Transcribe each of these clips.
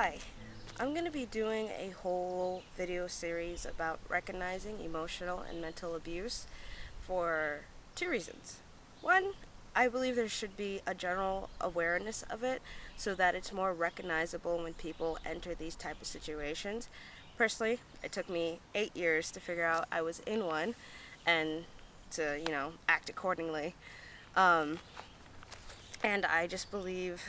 Hi, I'm going to be doing a whole video series about recognizing emotional and mental abuse for two reasons. One, I believe there should be a general awareness of it so that it's more recognizable when people enter these type of situations. Personally, it took me 8 years to figure out I was in one and to, act accordingly. Um, and I just believe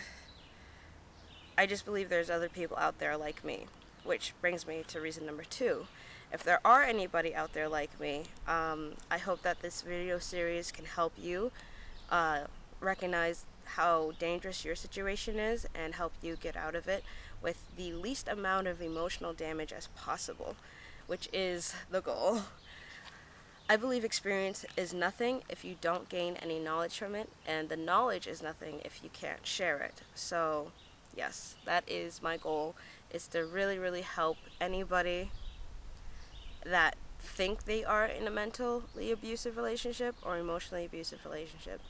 there's other people out there like me, which brings me to reason number two. If there are anybody out there like me, I hope that this video series can help you uh, recognize how dangerous your situation is and help you get out of it with the least amount of emotional damage as possible, which is the goal. I believe experience is nothing if you don't gain any knowledge from it, and the knowledge is nothing if you can't share it. So, yes, that is my goal, is to really, really help anybody that think they are in a mentally abusive relationship or emotionally abusive relationship.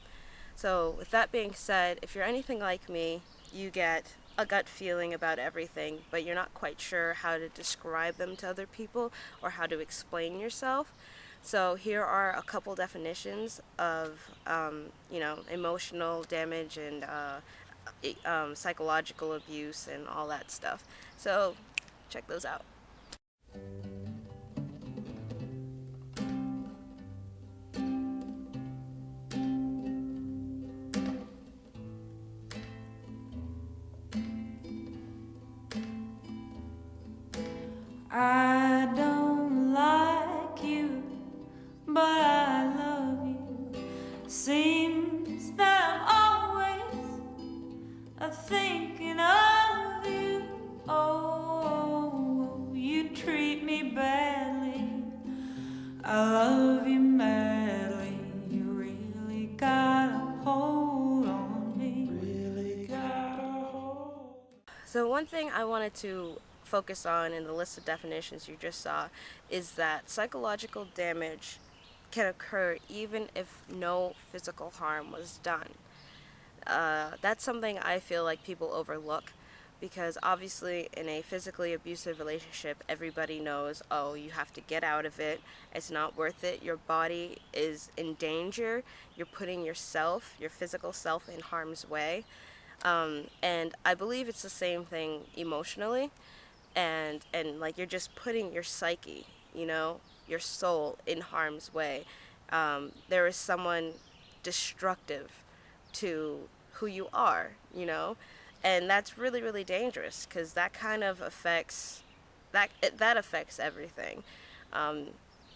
So, with that being said, if you're anything like me, you get a gut feeling about everything, but you're not quite sure how to describe them to other people or how to explain yourself. So, here are a couple definitions of, emotional damage and psychological abuse and all that stuff. So, check those out. I don't like you, but I love you. Seems that I'm always thinking of you. Oh, you treat me badly. I love you madly. You really got a hold on me. Really got a hold. So, one thing I wanted to focus on in the list of definitions you just saw is that psychological damage can occur even if no physical harm was done. That's something I feel like people overlook because obviously, in a physically abusive relationship, everybody knows, oh, you have to get out of it. It's not worth it. Your body is in danger. You're putting yourself, your physical self, in harm's way. And I believe it's the same thing emotionally, and like you're just putting your psyche, your soul in harm's way. There is someone destructive to who you are, and that's really, really dangerous because that kind of affects that affects everything. Um,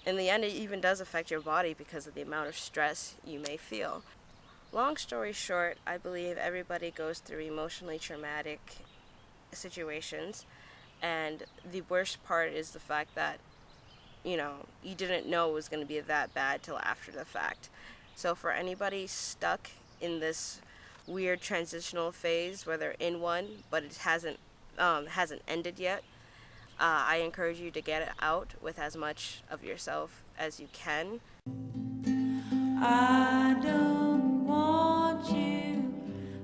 in the end, it even does affect your body because of the amount of stress you may feel. Long story short, I believe everybody goes through emotionally traumatic situations, and the worst part is the fact that, you didn't know it was going to be that bad till after the fact. So, for anybody stuck in this weird transitional phase where they're in one, but it hasn't ended yet, I encourage you to get it out with as much of yourself as you can. I don't want you,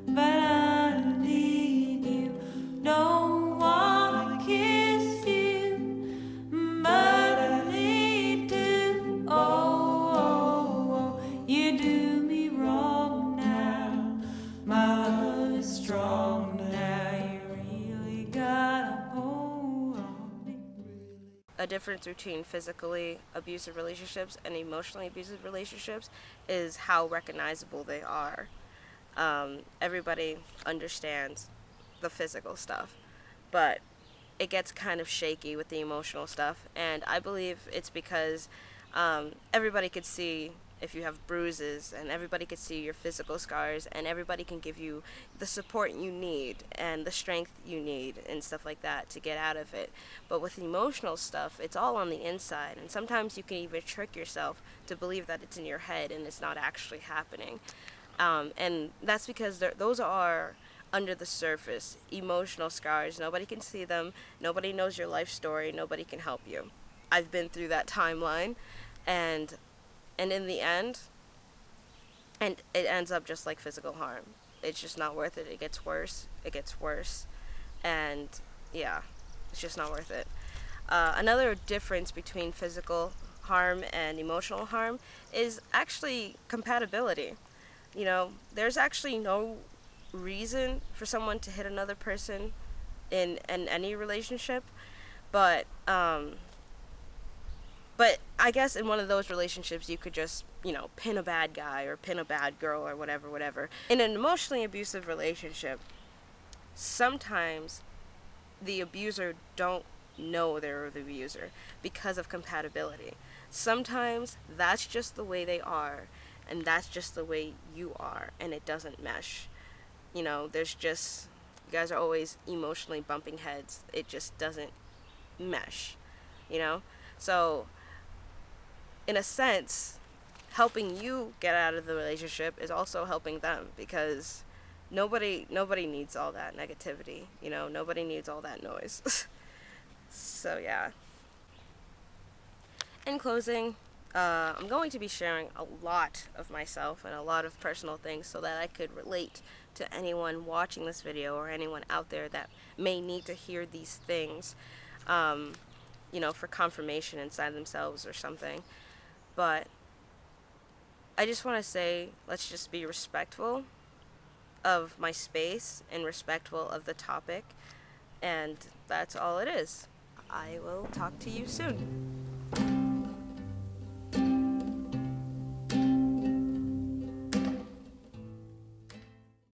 but I need you. Don't wanna kiss you, but I need to. Oh, you do me wrong now. My love is strong now. You really got a hold on me. A difference between physically abusive relationships and emotionally abusive relationships is how recognizable they are. Everybody understands the physical stuff, but it gets kind of shaky with the emotional stuff, and I believe it's because everybody could see if you have bruises, and everybody could see your physical scars, and everybody can give you the support you need and the strength you need and stuff like that to get out of it. But with emotional stuff, it's all on the inside, and sometimes you can even trick yourself to believe that it's in your head and it's not actually happening. And that's because those are under the surface emotional scars. Nobody can see them. Nobody knows your life story. Nobody can help you. I've been through that timeline, and in the end, and it ends up just like physical harm. It's just not worth it. It gets worse. It gets worse, and yeah, it's just not worth it. Another difference between physical harm and emotional harm is actually compatibility. You know, there's actually no reason for someone to hit another person in any relationship, but but I guess in one of those relationships you could just, you know, pin a bad guy or pin a bad girl or whatever, whatever. In an emotionally abusive relationship, sometimes the abuser don't know they're the abuser because of compatibility. Sometimes that's just the way they are, and that's just the way you are, and it doesn't mesh. You know, there's just, you guys are always emotionally bumping heads. It just doesn't mesh, you know? So, in a sense, helping you get out of the relationship is also helping them, because nobody needs all that negativity, you know? Nobody needs all that noise. So, yeah. In closing, I'm going to be sharing a lot of myself and a lot of personal things so that I could relate to anyone watching this video or anyone out there that may need to hear these things, um, you know, for confirmation inside themselves or something. But I just want to say, let's just be respectful of my space and respectful of the topic, and that's all it is. I will talk to you soon.